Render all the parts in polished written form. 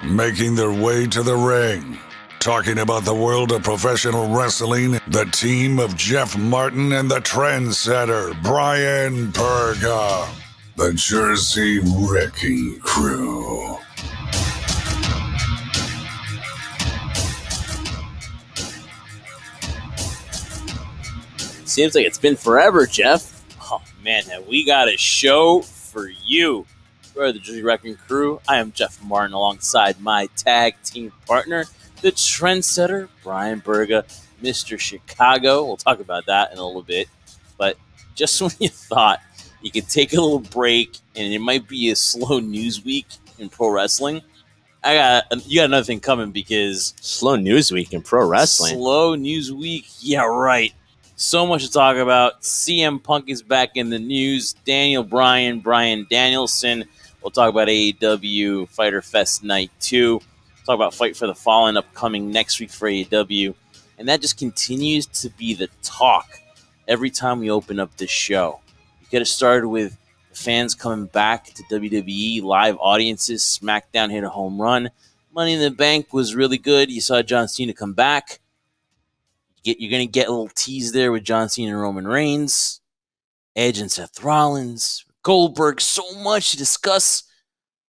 making their way to the ring. Talking about the world of professional wrestling, the team of Jeff Martin and the Trendsetter, Bryan Burga, the Jersey Wrecking Crew. Seems like it's been forever, Jeff. Oh, man, have we got a show for you. We're the Jersey Wrecking Crew. I am Jeff Martin alongside my tag team partner, the Trendsetter, Bryan Burga, Mr. Chicago. We'll talk about that in a little bit. But just when you thought you could take a little break and it might be a slow news week in pro wrestling, you got another thing coming because... Slow news week in pro wrestling? Slow news week? Yeah, right. So much to talk about. CM Punk is back in the news. Daniel Bryan, Bryan Danielson. We'll talk about AEW Fyter Fest Night 2. Talk about Fight for the Fallen upcoming next week for AEW. And that just continues to be the talk every time we open up this show. You get it started with the fans coming back to WWE, live audiences. SmackDown hit a home run. Money in the Bank was really good. You saw John Cena come back. You're going to get a little tease there with John Cena and Roman Reigns, Edge and Seth Rollins, Goldberg, so much to discuss.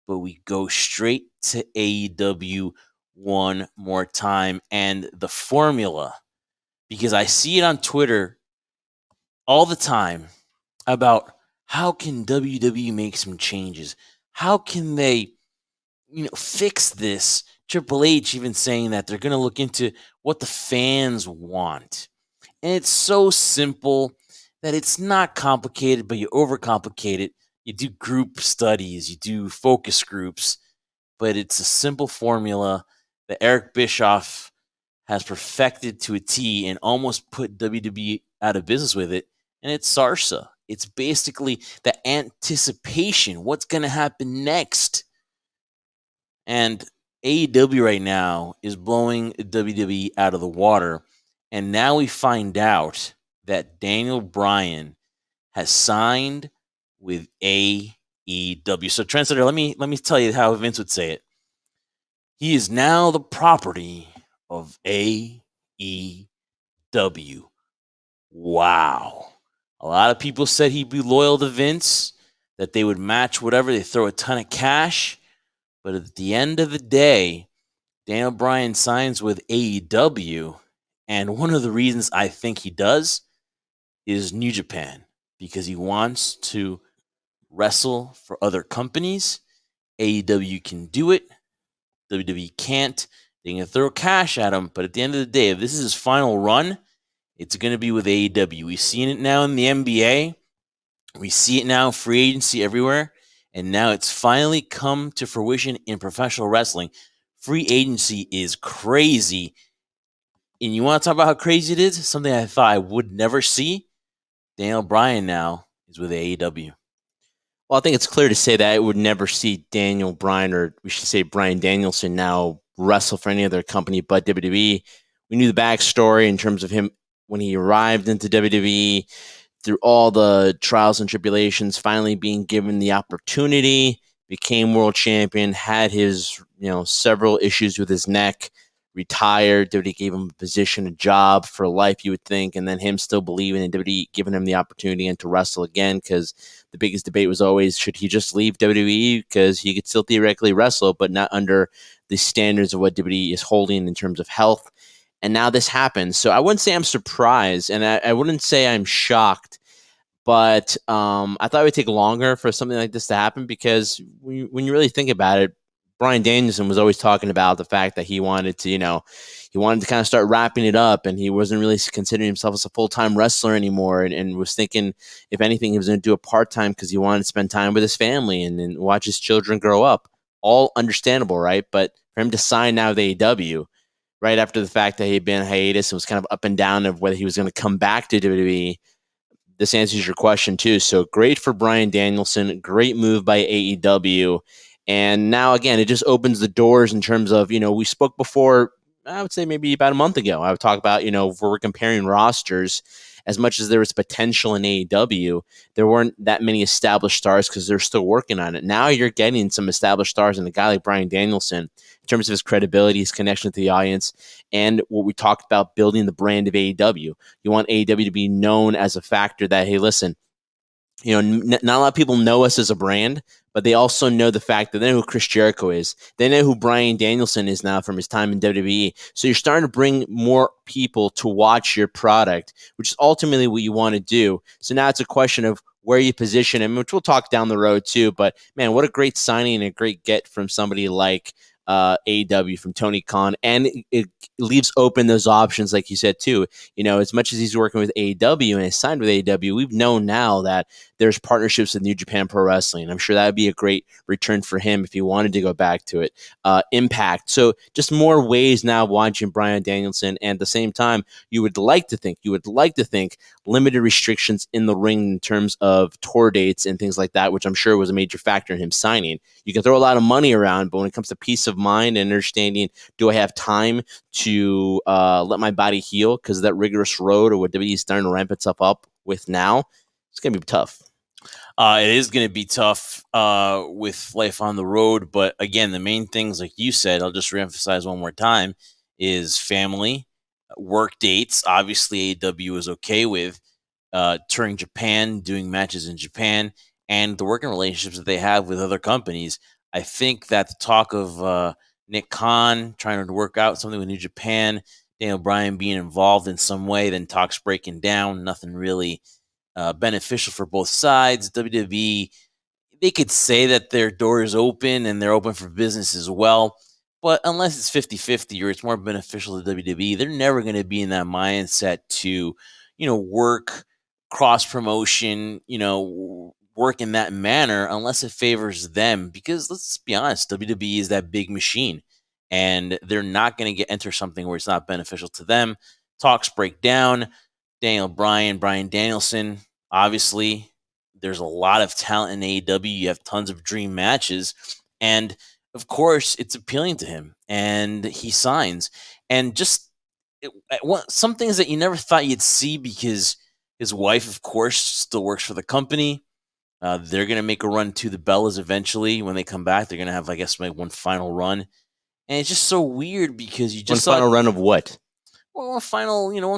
But we go straight to AEW one more time and the formula, because I see it on Twitter all the time about how can WWE make some changes? How can they, fix this? Triple H even saying that they're going to look into what the fans want. And it's so simple that it's not complicated, but you overcomplicate it. You do group studies, you do focus groups, but it's a simple formula that Eric Bischoff has perfected to a T and almost put WWE out of business with it. And it's SARSA. It's basically the anticipation. What's going to happen next? And AEW right now is blowing WWE out of the water. And now we find out that Daniel Bryan has signed with AEW. So Trendsetter, let me tell you how Vince would say it. He is now the property of AEW. Wow. A lot of people said he'd be loyal to Vince, that they would match whatever, they throw a ton of cash. But at the end of the day, Daniel Bryan signs with AEW, and one of the reasons I think he does is New Japan, because he wants to wrestle for other companies. AEW can do it. WWE can't. They can throw cash at him, but at the end of the day, if this is his final run, it's going to be with AEW. We've seen it now in the NBA. We see it now, free agency everywhere. And now it's finally come to fruition in professional wrestling. Free agency is crazy. And you want to talk about how crazy it is? Something I thought I would never see. Daniel Bryan now is with AEW. Well, I think it's clear to say that I would never see Daniel Bryan, or we should say Bryan Danielson, now wrestle for any other company but WWE. We knew the backstory in terms of him when he arrived into WWE, through all the trials and tribulations, finally being given the opportunity, became world champion, had his, several issues with his neck, retired. WWE gave him a position, a job for life, you would think, and then him still believing in WWE, giving him the opportunity and to wrestle again, because the biggest debate was always, should he just leave WWE, because he could still theoretically wrestle, but not under the standards of what WWE is holding in terms of health. And now this happens. So I wouldn't say I'm surprised, and I wouldn't say I'm shocked, but I thought it would take longer for something like this to happen, because when you really think about it, Bryan Danielson was always talking about the fact that he wanted to, he wanted to kind of start wrapping it up, and he wasn't really considering himself as a full-time wrestler anymore, and was thinking, if anything, he was going to do a part-time because he wanted to spend time with his family and watch his children grow up. All understandable, right? But for him to sign now with AEW, right after the fact that he had been in hiatus and was kind of up and down of whether he was going to come back to WWE, this answers your question too. So great for Bryan Danielson, great move by AEW. And now, again, it just opens the doors in terms of, we spoke before, I would say maybe about a month ago. I would talk about, if we're comparing rosters, as much as there was potential in AEW, there weren't that many established stars because they're still working on it. Now you're getting some established stars, and a guy like Bryan Danielson, in terms of his credibility, his connection to the audience, and what we talked about, building the brand of AEW. You want AEW to be known as a factor that, hey, listen, not a lot of people know us as a brand, but they also know the fact that they know who Chris Jericho is. They know who Bryan Danielson is now from his time in WWE. So you're starting to bring more people to watch your product, which is ultimately what you want to do. So now it's a question of where you position him, which we'll talk down the road too. But man, what a great signing and a great get from somebody like AEW, from Tony Khan, and it leaves open those options, like you said too. As much as he's working with AEW and is signed with AEW, we've known now that there's partnerships with New Japan Pro Wrestling. I'm sure that would be a great return for him if he wanted to go back to it. Impact. So just more ways now of watching Bryan Danielson, and at the same time, you would like to think limited restrictions in the ring in terms of tour dates and things like that, which I'm sure was a major factor in him signing. You can throw a lot of money around, but when it comes to peace of mind and understanding, do I have time to let my body heal because of that rigorous road, or what WWE is starting to ramp itself up with now? It's going to be tough. It is going to be tough with life on the road. But again, the main things, like you said, I'll just reemphasize one more time, is family, work dates. Obviously, AEW is okay with touring Japan, doing matches in Japan, and the working relationships that they have with other companies. I think that the talk of Nick Khan trying to work out something with New Japan, Daniel Bryan being involved in some way, then talks breaking down, nothing really beneficial for both sides. WWE, they could say that their door is open and they're open for business as well, but unless it's 50-50 or it's more beneficial to WWE, they're never going to be in that mindset to, work cross promotion, work in that manner unless it favors them. Because let's be honest, WWE is that big machine, and they're not going to enter something where it's not beneficial to them. Talks break down. Daniel Bryan, Bryan Danielson. Obviously, there's a lot of talent in AEW. You have tons of dream matches. And, of course, it's appealing to him. And he signs. And just some things that you never thought you'd see, because his wife, of course, still works for the company. They're going to make a run to the Bellas eventually. When they come back, they're going to have, I guess, maybe one final run. And it's just so weird because you just one final run of what? Well, one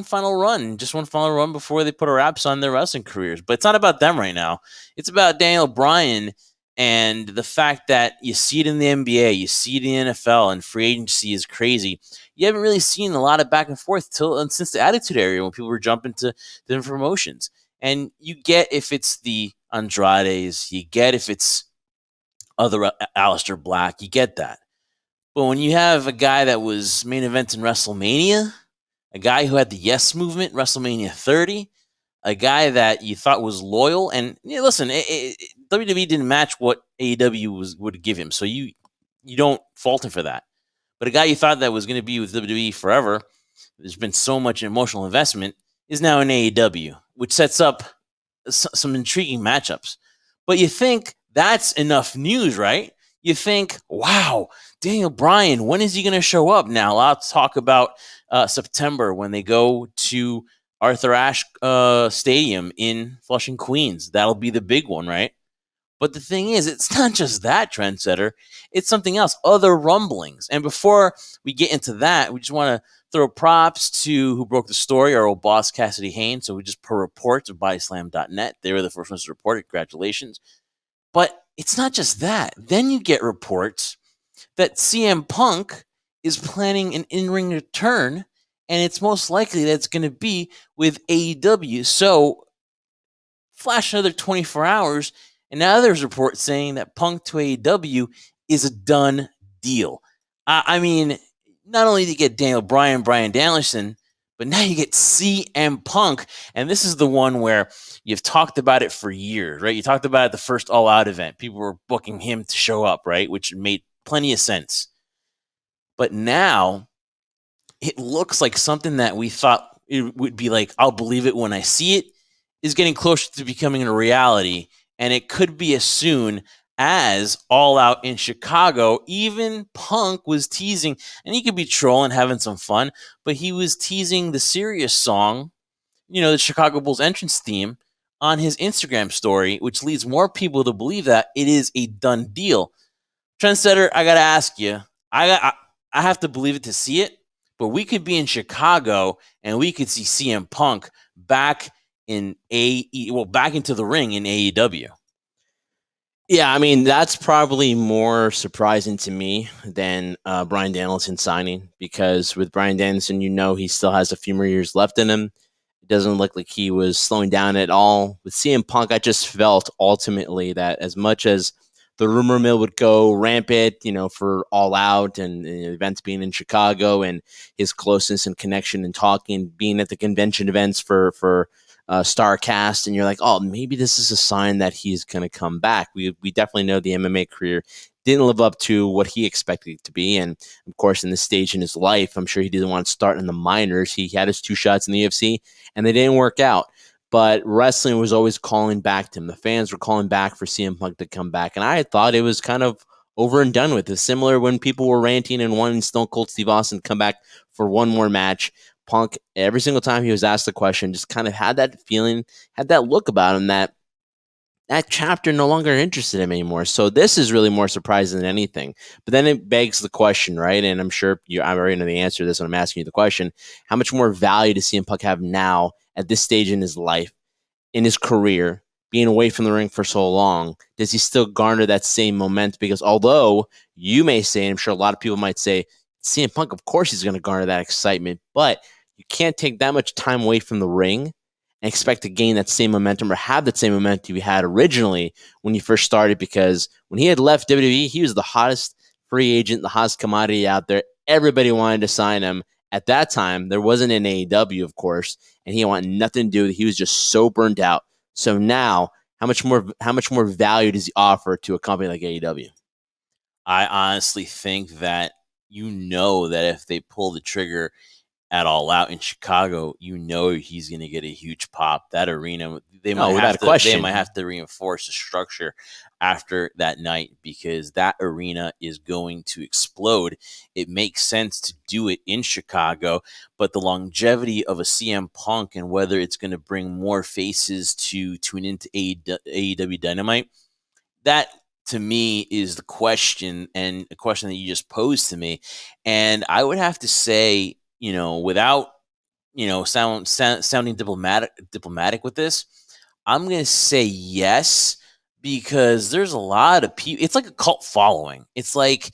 final run before they put a wraps on their wrestling careers. But it's not about them right now. It's about Daniel Bryan and the fact that you see it in the NBA, you see it in the NFL, and free agency is crazy. You haven't really seen a lot of back and forth since the Attitude Era, when people were jumping to different promotions. And you get if it's the Andrades, you get if it's other Aleister Black, you get that. But when you have a guy that was main event in WrestleMania, a guy who had the Yes Movement, WrestleMania 30, a guy that you thought was loyal. And listen, WWE didn't match what AEW would give him, so you don't fault him for that. But a guy you thought that was going to be with WWE forever, there's been so much emotional investment, is now in AEW, which sets up some intriguing matchups. But you think that's enough news, right? You think, wow, Daniel Bryan, when is he going to show up? Now, I'll talk about September when they go to Arthur Ashe Stadium in Flushing, Queens. That'll be the big one, right? But the thing is, it's not just that, Trendsetter. It's something else, other rumblings. And before we get into that, we just want to throw props to who broke the story, our old boss, Cassidy Haynes. So we just put reports of bodyslam.net. They were the first ones to report it. Congratulations. But it's not just that. Then you get reports that CM Punk is planning an in-ring return, and it's most likely that it's going to be with AEW. So flash another 24 hours, and now there's reports saying that Punk to AEW is a done deal. I mean, not only do you get Daniel Bryan, Bryan Danielson, but now you get CM Punk. And this is the one where you've talked about it for years, right? You talked about it the first All Out event. People were booking him to show up, right? Which made plenty of sense. But now it looks like something that we thought it would be like, I'll believe it when I see it, is getting closer to becoming a reality. And it could be as soon as All Out in Chicago. Even Punk was teasing, and he could be trolling, having some fun, but he was teasing the serious song, the Chicago Bulls entrance theme on his Instagram story, which leads more people to believe that it is a done deal. Trendsetter, I got to ask you, I have to believe it to see it, but we could be in Chicago and we could see CM Punk back in back into the ring in AEW. Yeah, I mean, that's probably more surprising to me than Bryan Danielson signing, because with Bryan Danielson, he still has a few more years left in him. It doesn't look like he was slowing down at all. With CM Punk, I just felt ultimately that as much as the rumor mill would go rampant, for All Out and events being in Chicago and his closeness and connection and talking, being at the convention events for StarCast, and you're like, oh, maybe this is a sign that he's going to come back. We definitely know the MMA career didn't live up to what he expected it to be. And of course, in this stage in his life, I'm sure he didn't want to start in the minors. He had his 2 shots in the UFC and they didn't work out. But wrestling was always calling back to him. The fans were calling back for CM Punk to come back. And I thought it was kind of over and done with. It's similar when people were ranting and wanting Stone Cold Steve Austin to come back for one more match. Punk, every single time he was asked the question, just kind of had that feeling, had that look about him that chapter no longer interested him anymore. So this is really more surprising than anything. But then it begs the question, right? And I'm sure I already know the answer to this when I'm asking you the question. How much more value does CM Punk have now at this stage in his life, in his career, being away from the ring for so long? Does he still garner that same momentum? Because although you may say, and I'm sure a lot of people might say, CM Punk, of course he's going to garner that excitement, but you can't take that much time away from the ring and expect to gain that same momentum or have that same momentum you had originally when you first started, because when he had left WWE, he was the hottest free agent, the hottest commodity out there. Everybody wanted to sign him. At that time, there wasn't an AEW, of course, and he wanted nothing to do with it. He was just so burned out. So now, how much more value does he offer to a company like AEW? I honestly think that that if they pull the trigger at All Out in Chicago, he's going to get a huge pop. That arena, they might have to reinforce the structure after that night, because that arena is going to explode. It makes sense to do it in Chicago, but the longevity of a CM Punk and whether it's going to bring more faces to tune into AEW Dynamite, that to me is the question, and a question that you just posed to me. And I would have to say, without, sounding diplomatic with this, I'm going to say yes, because there's a lot of people. It's like a cult following. It's like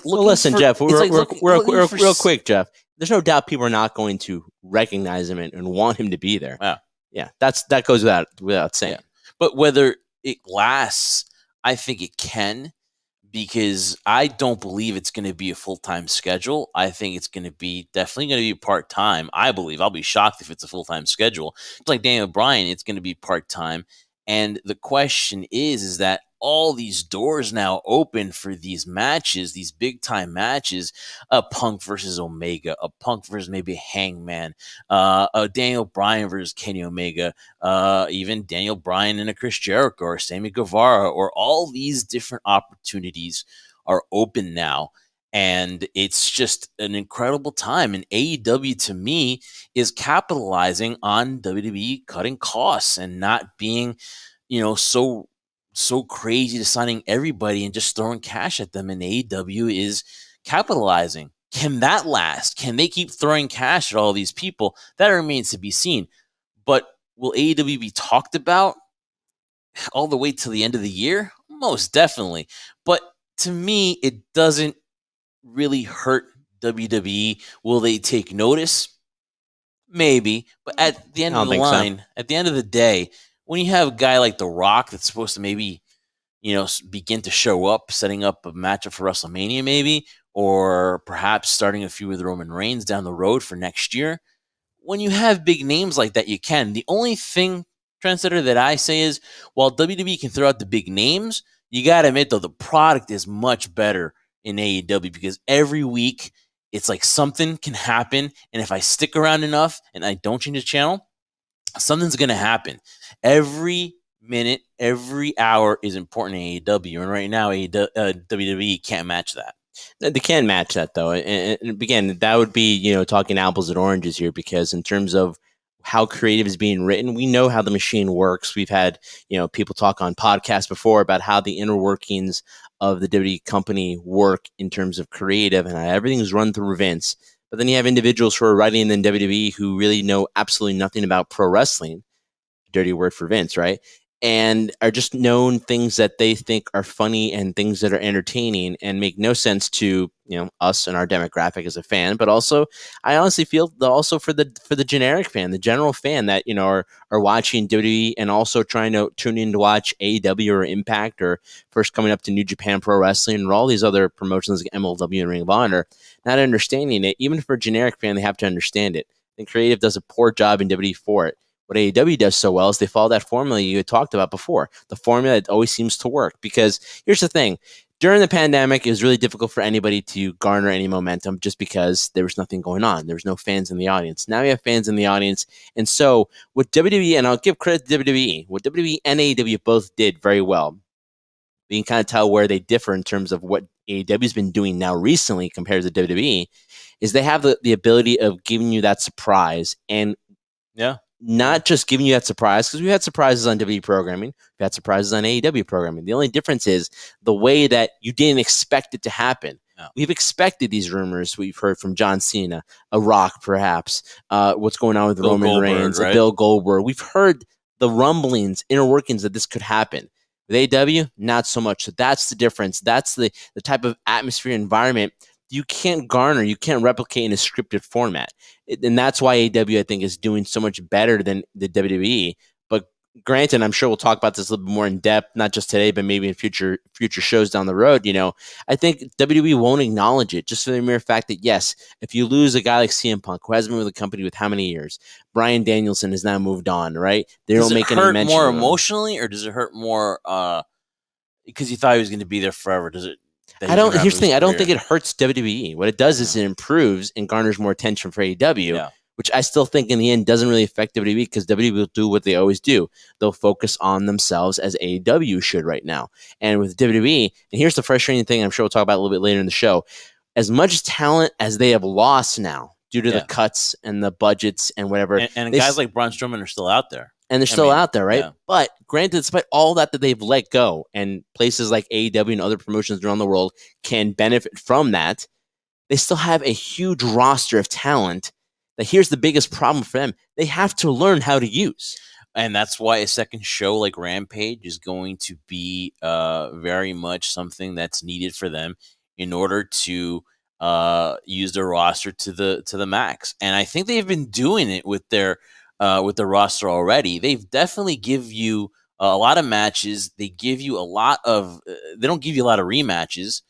listen, Jeff, real quick, Jeff. There's no doubt people are not going to recognize him and want him to be there. Yeah, that goes without saying. Yeah. But whether it lasts, I think it can, because I don't believe it's going to be a full-time schedule. I think it's definitely going to be part-time. I believe. I'll be shocked if it's a full-time schedule. It's like Daniel Bryan, it's going to be part-time. And the question is that all these doors now open for these matches, these big-time matches, a Punk versus Omega, a Punk versus maybe Hangman, a Daniel Bryan versus Kenny Omega, even Daniel Bryan and a Chris Jericho or Sammy Guevara, or all these different opportunities are open now. And it's just an incredible time. And AEW, to me, is capitalizing on WWE cutting costs and not being, so crazy to signing everybody and just throwing cash at them. And AEW is capitalizing. Can that last? Can they keep throwing cash at all these people? That remains to be seen. But will AEW be talked about all the way to the end of the year? Most definitely. But to me, it doesn't really hurt WWE. Will they take notice? Maybe. But at the end of the line, at the end of the day, when you have a guy like The Rock that's supposed to maybe, begin to show up, setting up a matchup for WrestleMania maybe, or perhaps starting a feud with Roman Reigns down the road for next year, when you have big names like that, you can. The only thing, Trendsetter, that I say is, while WWE can throw out the big names, you got to admit, though, the product is much better in AEW, because every week it's like something can happen. And if I stick around enough and I don't change the channel, something's going to happen. Every minute, every hour is important in AEW, and right now WWE can't match that. They can match that, though. And again, that would be, talking apples and oranges here, because in terms of how creative is being written, we know how the machine works. We've had, people talk on podcasts before about how the inner workings of the WWE company work in terms of creative, and how everything's run through Vince. But then you have individuals who are writing in WWE who really know absolutely nothing about pro wrestling, dirty word for Vince, right? And are just known things that they think are funny and things that are entertaining and make no sense to us and our demographic as a fan. But also, I honestly feel also for the generic fan, the general fan that are watching WWE and also trying to tune in to watch AEW or Impact or first coming up to New Japan Pro Wrestling or all these other promotions like MLW and Ring of Honor, not understanding it. Even for a generic fan, they have to understand it. And creative does a poor job in WWE for it. What AEW does so well is they follow that formula you had talked about before, the formula that always seems to work. Because here's the thing. During the pandemic, it was really difficult for anybody to garner any momentum just because there was nothing going on. There was no fans in the audience. Now you have fans in the audience. And so what WWE, and I'll give credit to WWE, what WWE and AEW both did very well, we can kind of tell where they differ in terms of what AEW's been doing now recently compared to WWE, is they have the ability of giving you that surprise. And not just giving you that surprise, because we've had surprises on WWE programming, we've had surprises on AEW programming. The only difference is the way that you didn't expect it to happen. No. We've expected these rumors we've heard from John Cena, a Rock perhaps, what's going on with Bill Roman Goldberg, Reigns, right? Bill Goldberg. We've heard the rumblings, inner workings that this could happen. With AEW, not so much. So that's the difference. That's the type of atmosphere environment you can't garner, you can't replicate in a scripted format. And that's why AEW, I think, is doing so much better than the WWE. But granted, I'm sure we'll talk about this a little bit more in depth, not just today, but maybe in future shows down the road. I think WWE won't acknowledge it just for the mere fact that, yes, if you lose a guy like CM Punk, who has been with the company with how many years? Bryan Danielson has now moved on, right? They don't make any mention. Does it hurt more emotionally, or does it hurt more because you thought he was going to be there forever? Does it? Here's the thing. I don't think it hurts WWE. What it does is it improves and garners more attention for AEW, which I still think in the end doesn't really affect WWE, because WWE will do what they always do. They'll focus on themselves as AEW should right now. And with WWE, and here's the frustrating thing, I'm sure we'll talk about a little bit later in the show, as much talent as they have lost now due to the cuts and the budgets and whatever. And guys like Braun Strowman are still out there. And they're still out there, right? Yeah. But granted, despite all that they've let go, and places like AEW and other promotions around the world can benefit from that, they still have a huge roster of talent that, here's the biggest problem for them, they have to learn how to use. And that's why a second show like Rampage is going to be very much something that's needed for them in order to use their roster to the max. And I think they've been doing it with the roster already. They've definitely give you a lot of matches. They give you a lot of. They don't give you a lot of rematches,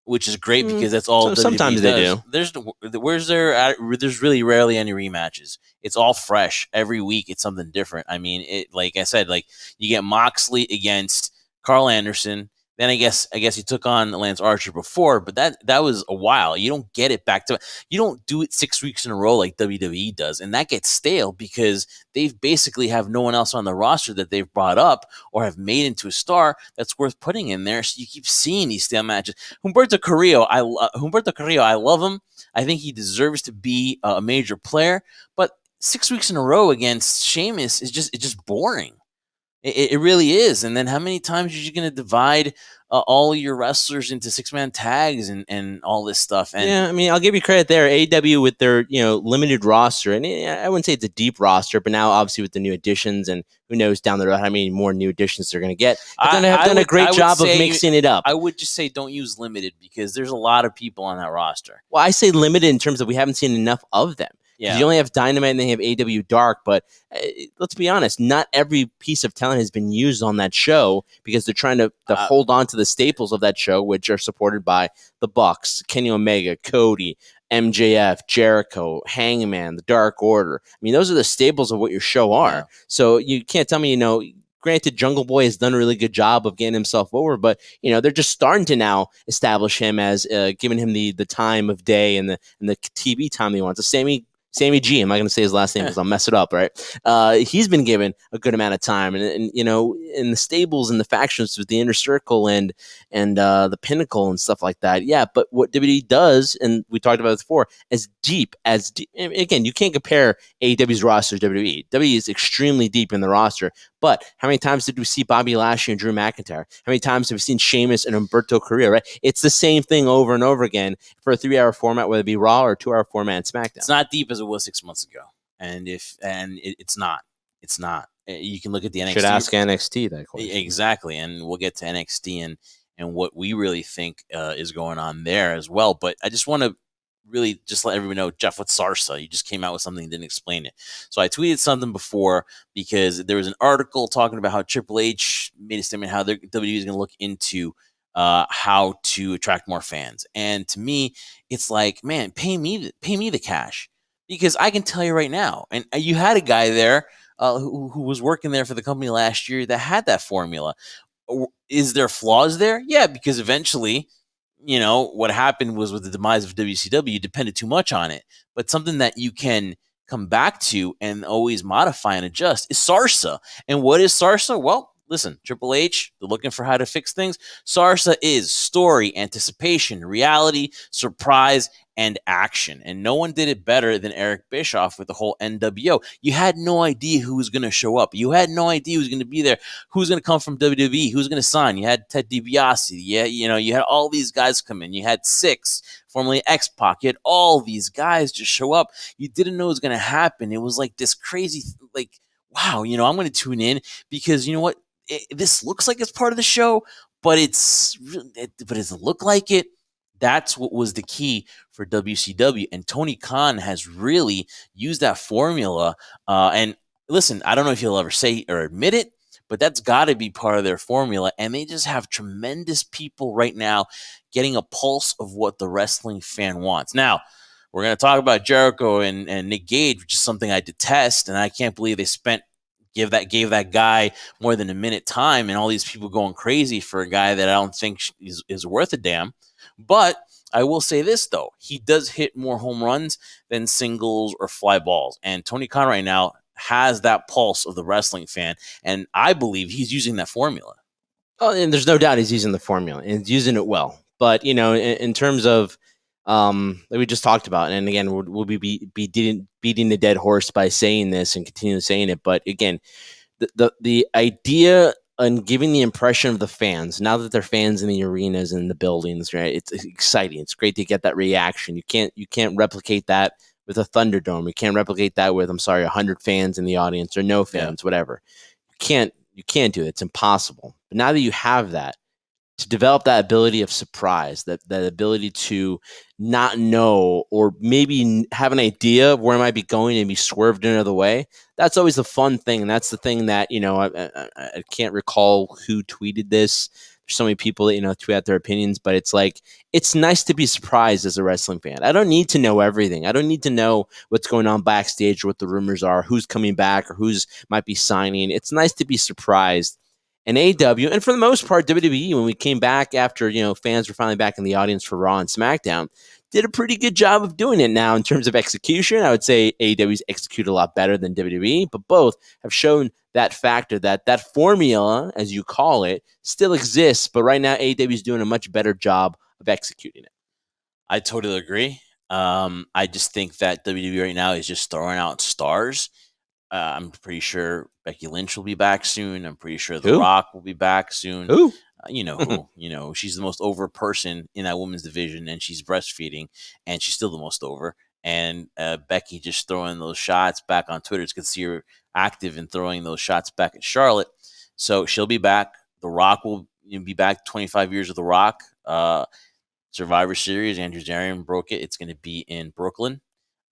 which is great because that's all. So sometimes they do. There's really rarely any rematches. It's all fresh every week. It's something different. I mean, like I said, like you get Moxley against Carl Anderson. Then I guess he took on Lance Archer before, but that was a while. You don't get it back to. You don't do it 6 weeks in a row like WWE does, and that gets stale because they basically have no one else on the roster that they've brought up or have made into a star that's worth putting in there. So you keep seeing these stale matches. Humberto Carrillo, I love him. I think he deserves to be a major player, but 6 weeks in a row against Sheamus is just boring. It really is. And then how many times are you going to divide all your wrestlers into 6-man tags and all this stuff? And yeah, I mean, I'll give you credit there. AEW with their limited roster, and I wouldn't say it's a deep roster, but now obviously with the new additions, and who knows down the road how many more new additions they're going to get. They're going to have done a great job of mixing it up. I would just say don't use limited because there's a lot of people on that roster. Well, I say limited in terms of we haven't seen enough of them. Yeah. You only have Dynamite and they have AEW Dark, but let's be honest, not every piece of talent has been used on that show because they're trying to hold on to the staples of that show, which are supported by the Bucks, Kenny Omega, Cody, MJF, Jericho, Hangman, the Dark Order. I mean, those are the staples of what your show are. Yeah. So you can't tell me, granted, Jungle Boy has done a really good job of getting himself over, but they're just starting to now establish him as giving him the time of day and the TV time he wants. The Sammy G. I'm not going to say his last name because I'll mess it up, right? He's been given a good amount of time, and you know, in the stables and the factions with the Inner Circle and the Pinnacle and stuff like that. Yeah, but what WWE does, and we talked about this before, as deep. Again, you can't compare AEW's roster to WWE. WWE is extremely deep in the roster. But how many times did we see Bobby Lashley and Drew McIntyre? How many times have we seen Sheamus and Humberto Carrillo, right? It's the same thing over and over again for a 3-hour format, whether it be Raw or a 2-hour format in SmackDown. It's not deep as it was 6 months ago. It's not. It's not. You can look at the NXT. Should ask NXT that question. Exactly. And we'll get to NXT and what we really think is going on there as well. But I just want to really just let everyone know, Jeff, what's Sarsa? You just came out with something and didn't explain it. So I tweeted something before because there was an article talking about how Triple H made a statement how WWE is going to look into how to attract more fans. And to me, it's like, man, pay me the cash, because I can tell you right now, and you had a guy there who was working there for the company last year that had that formula. Is there flaws there? Yeah, because eventually, you know, what happened was with the demise of WCW, you depended too much on it. But something that you can come back to and always modify and adjust is Sarsa. And what is Sarsa? Well, listen, Triple H, they're looking for how to fix things. Sarsa is story, anticipation, reality, surprise, and action. And no one did it better than Eric Bischoff with the whole NWO. You had no idea who was going to show up. You had no idea who was going to be there, who's going to come from WWE, who's going to sign. You had Ted DiBiase. Yeah, you know, you had all these guys come in. You had Six, formerly X-Pac. You had all these guys just show up. You didn't know it was going to happen. It was like this crazy, like, wow, you know, I'm going to tune in because, you know what? This looks like it's part of the show, but it doesn't look like it. That's what was the key for WCW. And Tony Khan has really used that formula. And listen, I don't know if he'll ever say or admit it, but that's got to be part of their formula. And they just have tremendous people right now getting a pulse of what the wrestling fan wants. Now, we're going to talk about Jericho and Nick Gage, which is something I detest. And I can't believe they gave that guy more than a minute time and all these people going crazy for a guy that I don't think is worth a damn. But I will say this, though. He does hit more home runs than singles or fly balls. And Tony Khan right now has that pulse of the wrestling fan. And I believe he's using that formula. Oh, and there's no doubt he's using the formula and he's using it well. But, you know, in terms of like we just talked about, and again, we'll be beating the dead horse by saying this and continue saying it. But again, the idea and giving the impression of the fans, now that they're fans in the arenas and the buildings, right? It's exciting. It's great to get that reaction. You can't replicate that with a Thunderdome. You can't replicate that with 100 fans in the audience or no fans, whatever. You can't do it. It's impossible. But now that you have that, to develop that ability of surprise, that ability to not know or maybe have an idea of where it might be going and be swerved another way, that's always the fun thing. And that's the thing that, you know, I can't recall who tweeted this. There's so many people that, you know, tweet out their opinions, but it's like, it's nice to be surprised as a wrestling fan. I don't need to know everything. I don't need to know what's going on backstage or what the rumors are, who's coming back or who's might be signing. It's nice to be surprised. And AEW, and for the most part, WWE, when we came back after, you know, fans were finally back in the audience for Raw and SmackDown, did a pretty good job of doing it now in terms of execution. I would say AEW's executed a lot better than WWE, but both have shown that factor that formula, as you call it, still exists. But right now, AEW is doing a much better job of executing it. I totally agree. I just think that WWE right now is just throwing out stars. I'm pretty sure Becky Lynch will be back soon. I'm pretty sure The Rock will be back soon. Who? You know who? You know, she's the most over person in that women's division, and she's breastfeeding, and she's still the most over. And Becky just throwing those shots back on Twitter. It's good to see her active and throwing those shots back at Charlotte. So she'll be back. The Rock will be back. 25 years of The Rock. Survivor Series. Andrew Zarian broke it. It's going to be in Brooklyn.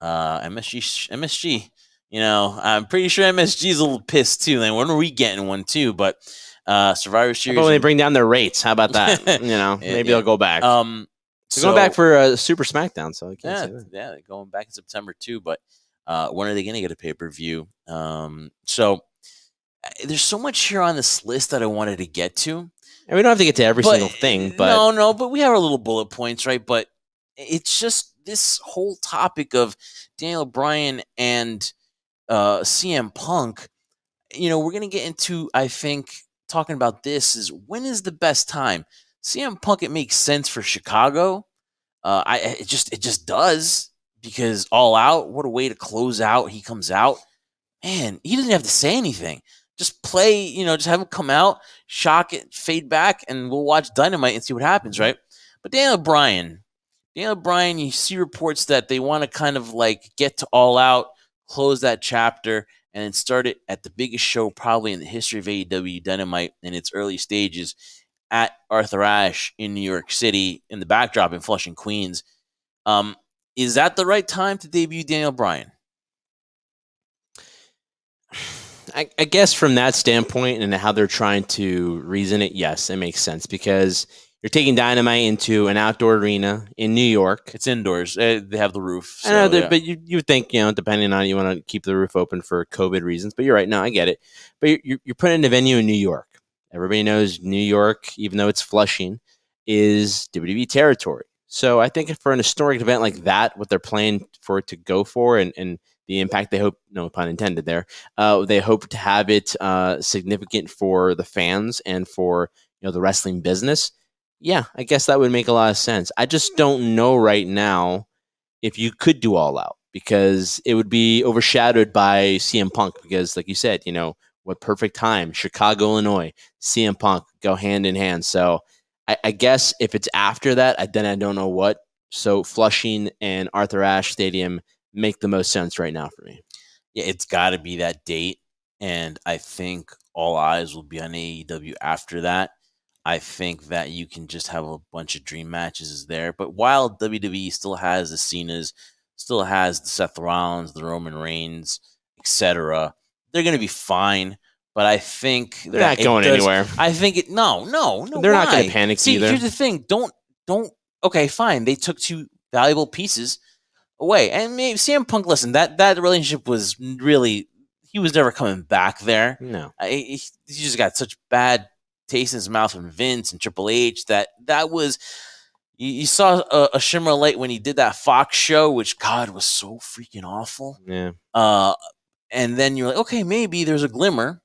MSG. You know, I'm pretty sure MSG is a little pissed too. And when are we getting one too? But Survivor Series. How about when they bring down their rates? How about that? You know, maybe they'll go back. So going back for Super SmackDown, so I can't say that. Yeah, going back in September too. But when are they going to get a pay-per-view? So there's so much here on this list that I wanted to get to. And we don't have to get to every single thing, but no, but we have our little bullet points, right? But it's just this whole topic of Daniel Bryan and CM Punk, we're going to get into, I think, talking about this is when is the best time? CM Punk, it makes sense for Chicago. It just does, because All Out, what a way to close out. He comes out, man, he doesn't have to say anything. Just play, just have him come out, shock it, fade back, and we'll watch Dynamite and see what happens, right? But Daniel Bryan, you see reports that they want to kind of like get to All Out, close that chapter, and then start it at the biggest show probably in the history of AEW, Dynamite, in its early stages at Arthur Ashe in New York City, in the backdrop in Flushing, Queens. Is that the right time to debut Daniel Bryan? I guess from that standpoint and how they're trying to reason it, yes, it makes sense, because you're taking Dynamite into an outdoor arena in New York. It's indoors. They have the roof. So, I know, but you would think, depending on, you want to keep the roof open for COVID reasons. But you're right. No, I get it. But you're putting a venue in New York. Everybody knows New York, even though it's Flushing, is WWE territory. So I think for an historic event like that, what they're planning for it to go for, and the impact they hope, no pun intended there, they hope to have it significant for the fans and for the wrestling business. Yeah, I guess that would make a lot of sense. I just don't know right now if you could do All Out, because it would be overshadowed by CM Punk, because like you said, what perfect time, Chicago, Illinois, CM Punk go hand in hand. So I guess if it's after that, then I don't know what. So Flushing and Arthur Ashe Stadium make the most sense right now for me. Yeah, it's got to be that date, and I think all eyes will be on AEW after that. I think that you can just have a bunch of dream matches there. But while WWE still has the Cenas, still has the Seth Rollins, the Roman Reigns, etc., they're going to be fine. But I think they're not going anywhere. I think it. No. They're not going to panic either. Here's the thing. Don't. Okay, fine. They took two valuable pieces away, and maybe CM Punk. Listen, that relationship was really. He was never coming back there. No, he just got such bad taste in his mouth from Vince and Triple H that was. You saw a shimmer of light when he did that Fox show, which God was so freaking awful. Yeah. And then you're like, okay, maybe there's a glimmer,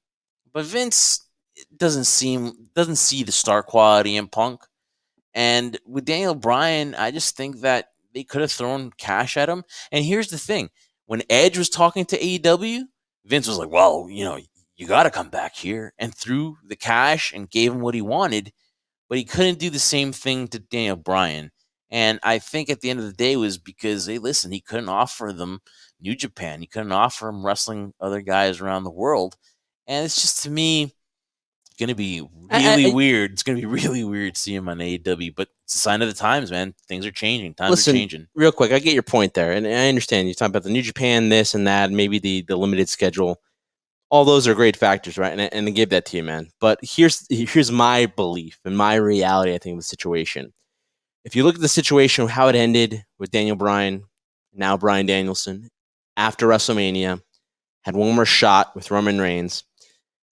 but Vince doesn't see the star quality in Punk. And with Daniel Bryan, I just think that they could have thrown cash at him. And here's the thing: when Edge was talking to AEW, Vince was like, well, you got to come back here, and threw the cash and gave him what he wanted, but he couldn't do the same thing to Daniel Bryan. And I think at the end of the day it was because, hey, listen, he couldn't offer them New Japan. He couldn't offer them wrestling other guys around the world. And it's just, to me, going to be really weird. It's going to be really weird to see him on AEW, but it's a sign of the times, man. Things are changing. Times are changing. Real quick, I get your point there, and I understand. You're talking about the New Japan, this and that, maybe the limited schedule. All those are great factors, right? And I give that to you, man. But here's my belief and my reality, I think, of the situation. If you look at the situation of how it ended with Daniel Bryan, now Bryan Danielson, after WrestleMania, had one more shot with Roman Reigns,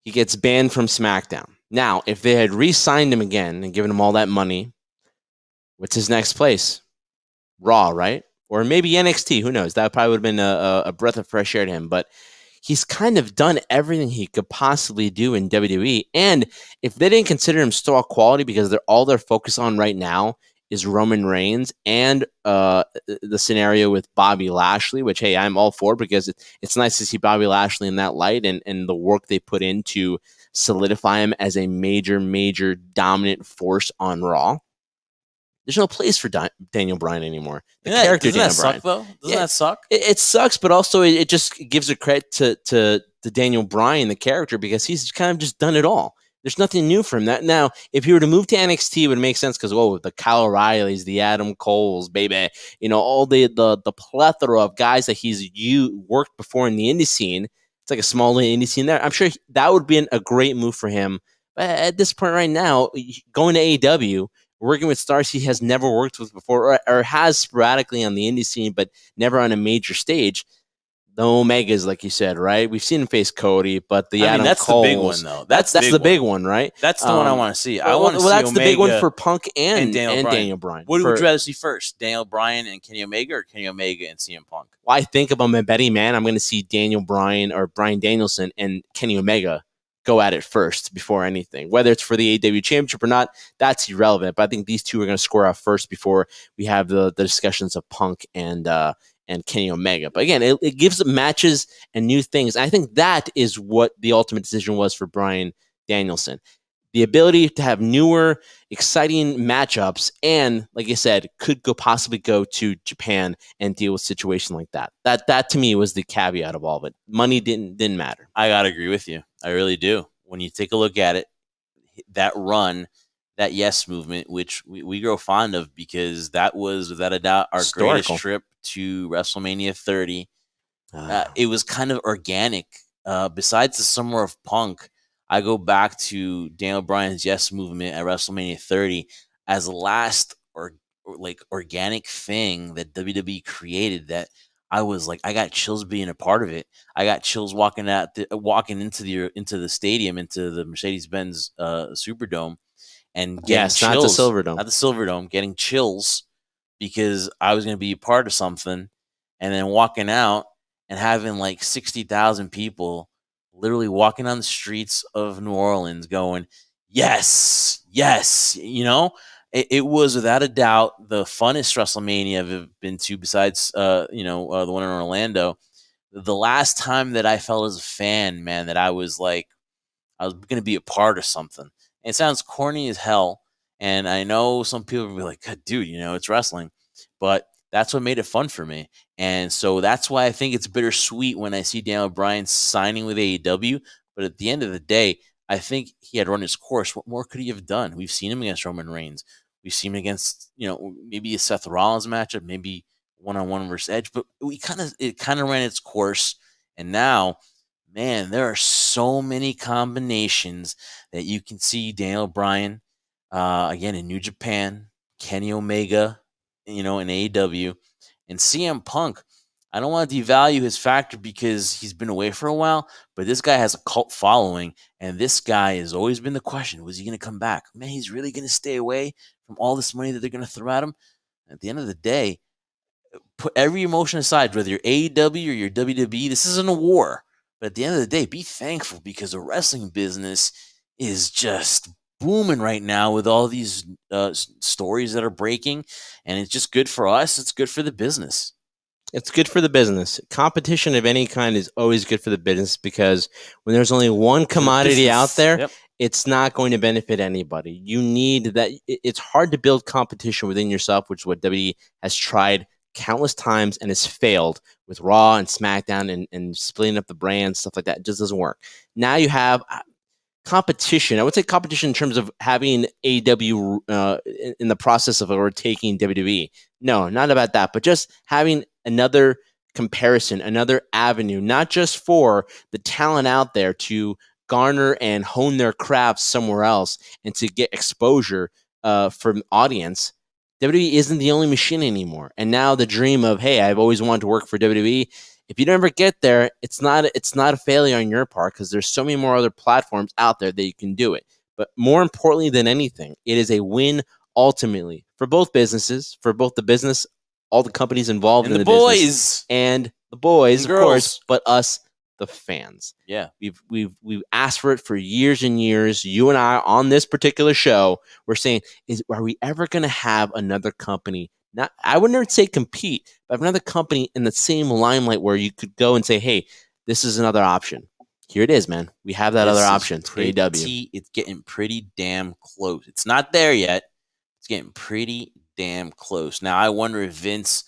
he gets banned from SmackDown. Now, if they had re-signed him again and given him all that money, what's his next place? Raw, right? Or maybe NXT, who knows? That probably would have been a breath of fresh air to him. But he's kind of done everything he could possibly do in WWE. And if they didn't consider him star quality, because all they're focused on right now is Roman Reigns and the scenario with Bobby Lashley, which, hey, I'm all for, because it's nice to see Bobby Lashley in that light, and the work they put in to solidify him as a major, major dominant force on Raw. There's no place for Daniel Bryan anymore. The character Daniel Bryan. Suck, though? Doesn't that suck? It sucks, but also it just gives a credit to Daniel Bryan, the character, because he's kind of just done it all. There's nothing new for him. Now, if he were to move to NXT, it would make sense, because the Kyle O'Reillys, the Adam Coles, baby, all the plethora of guys that he's worked before in the indie scene. It's like a small indie scene there. I'm sure that would be a great move for him. But at this point right now, going to AEW, working with stars he has never worked with before, or has sporadically on the indie scene, but never on a major stage, the Omegas, like you said, right? We've seen him face Cody, but that's Coles, the big one, though. That's the big one, right? That's the one I want to see. I want to see that's Omega the big one for Punk and Daniel Bryan. What would you rather see first, Daniel Bryan and Kenny Omega, or Kenny Omega and CM Punk? Well, I think if I'm a betting man, I'm going to see Daniel Bryan or Bryan Danielson and Kenny Omega go at it first before anything. Whether it's for the AEW Championship or not, that's irrelevant. But I think these two are going to score out first before we have the discussions of Punk and Kenny Omega. But again, it gives matches and new things. I think that is what the ultimate decision was for Bryan Danielson. The ability to have newer, exciting matchups, and like I said, could possibly go to Japan and deal with a situation like that. That to me was the caveat of all of it. Money didn't matter. I gotta agree with you. I really do. When you take a look at it, that run, that Yes movement, which we grow fond of because that was without a doubt our greatest trip to WrestleMania 30. It was kind of organic. Besides the Summer of Punk, I go back to Daniel Bryan's Yes movement at WrestleMania 30 as the last organic thing that WWE created that I was like, I got chills being a part of it. I got chills walking into the stadium, into the Mercedes-Benz Superdome, and getting chills. Not the Silverdome. Not the Silverdome, getting chills because I was going to be a part of something, and then walking out and having like 60,000 people literally walking on the streets of New Orleans going, yes, yes. It was without a doubt the funnest WrestleMania I've been to besides, the one in Orlando. The last time that I felt as a fan, man, that I was like, I was going to be a part of something. And it sounds corny as hell. And I know some people will be like, God, dude, it's wrestling. But that's what made it fun for me. And so that's why I think it's bittersweet when I see Daniel Bryan signing with AEW. But at the end of the day, I think he had run his course. What more could he have done? We've seen him against Roman Reigns. We've seen him against, maybe a Seth Rollins matchup, maybe one-on-one versus Edge. But it kind of ran its course. And now, man, there are so many combinations that you can see Daniel Bryan, again, in New Japan, Kenny Omega, in AEW, and CM Punk. I don't want to devalue his factor because he's been away for a while, but this guy has a cult following, and this guy has always been the question, was he going to come back? Man, he's really going to stay away from all this money that they're going to throw at him? At the end of the day, put every emotion aside, whether you're AEW or you're WWE, this isn't a war. But at the end of the day, be thankful because the wrestling business is just booming right now with all these stories that are breaking, and it's just good for us. It's good for the business. It's good for the business. Competition of any kind is always good for the business because when there's only one commodity out there, it's not going to benefit anybody. You need that. It's hard to build competition within yourself, which is what WWE has tried countless times and has failed with Raw and SmackDown and splitting up the brands, stuff like that. It just doesn't work. Now you have competition. I would say competition in terms of having AEW in the process of overtaking WWE. No, not about that, but just having another comparison, another avenue, not just for the talent out there to garner and hone their craft somewhere else and to get exposure from audience. WWE isn't the only machine anymore. And now the dream of, hey, I've always wanted to work for WWE. If you never get there, it's not a failure on your part because there's so many more other platforms out there that you can do it. But more importantly than anything, it is a win ultimately for both businesses, for both the business, all the companies involved in the business, and the boys, of course, but us, the fans. Yeah, we've asked for it for years and years. You and I on this particular show, we're saying, are we ever going to have another company? Not, I would never say compete, but another company in the same limelight where you could go and say, hey, this is another option. Here it is, man. We have that other option. AEW. It's getting pretty damn close. It's not there yet. It's getting pretty damn close. Now, I wonder if Vince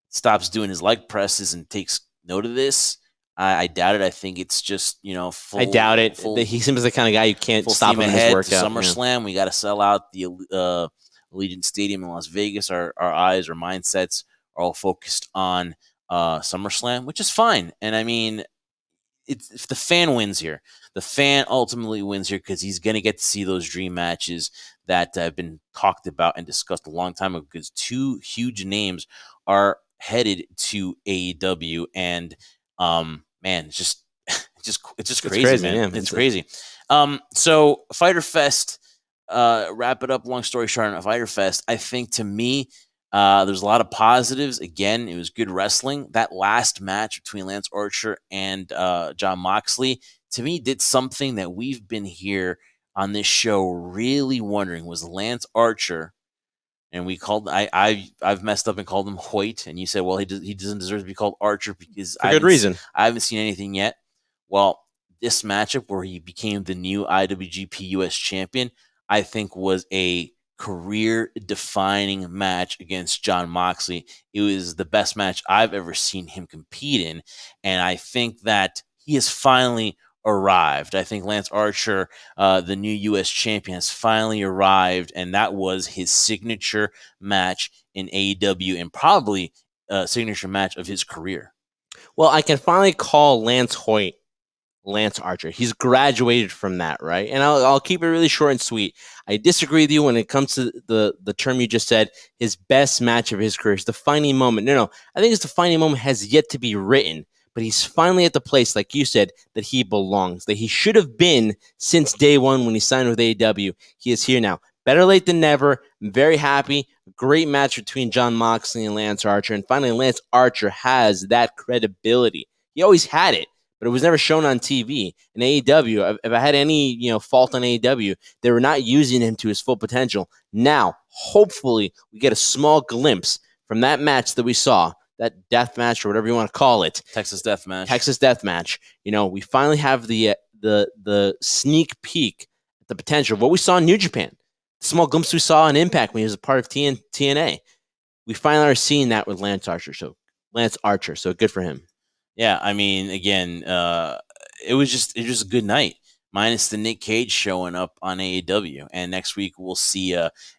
stops doing his leg presses and takes note of this. I doubt it. I think it's just, full. I doubt it. He seems the kind of guy you can't stop him in his workout. SummerSlam, we got to sell out the Allegiant Stadium in Las Vegas. Our eyes, our mindsets are all focused on SummerSlam, which is fine. And I mean, if the fan wins here, the fan ultimately wins here because he's going to get to see those dream matches that have been talked about and discussed a long time ago because two huge names are headed to AEW. And Man, it's just crazy, man. Yeah. It's crazy. So Fighter Fest, wrap it up. Long story short, on Fighter Fest, I think to me, there's a lot of positives. Again, it was good wrestling. That last match between Lance Archer and Jon Moxley, to me, did something that we've been here on this show really wondering, was Lance Archer. And we called I've messed up and called him Hoyt, and you said, well, he doesn't deserve to be called Archer because for good reason. I haven't seen anything yet. Well, this matchup where he became the new IWGP US champion, I think was a career-defining match against Jon Moxley. It was the best match I've ever seen him compete in, and I think that he has finally arrived. I think Lance Archer, the new U.S. champion, has finally arrived, and that was his signature match in AEW and probably a signature match of his career. Well, I can finally call Lance Hoyt Lance Archer. He's graduated from that, right? And I'll keep it really short and sweet. I disagree with you when it comes to the term you just said, his best match of his career, his defining moment. No. I think his defining moment has yet to be written, but he's finally at the place, like you said, that he belongs, that he should have been since day one when he signed with AEW. He is here now. Better late than never. I'm very happy. Great match between Jon Moxley and Lance Archer. And finally, Lance Archer has that credibility. He always had it, but it was never shown on TV. In AEW, if I had any fault on AEW, they were not using him to his full potential. Now, hopefully, we get a small glimpse from that match that we saw, that death match or whatever you want to call it. Texas death match. We finally have the sneak peek at the potential of what we saw in New Japan. The small glimpse we saw in Impact when he was a part of TNA. We finally are seeing that with Lance Archer. So good for him. Yeah, I mean, again, it was just a good night, minus the Nick Cage showing up on AEW. And next week we'll see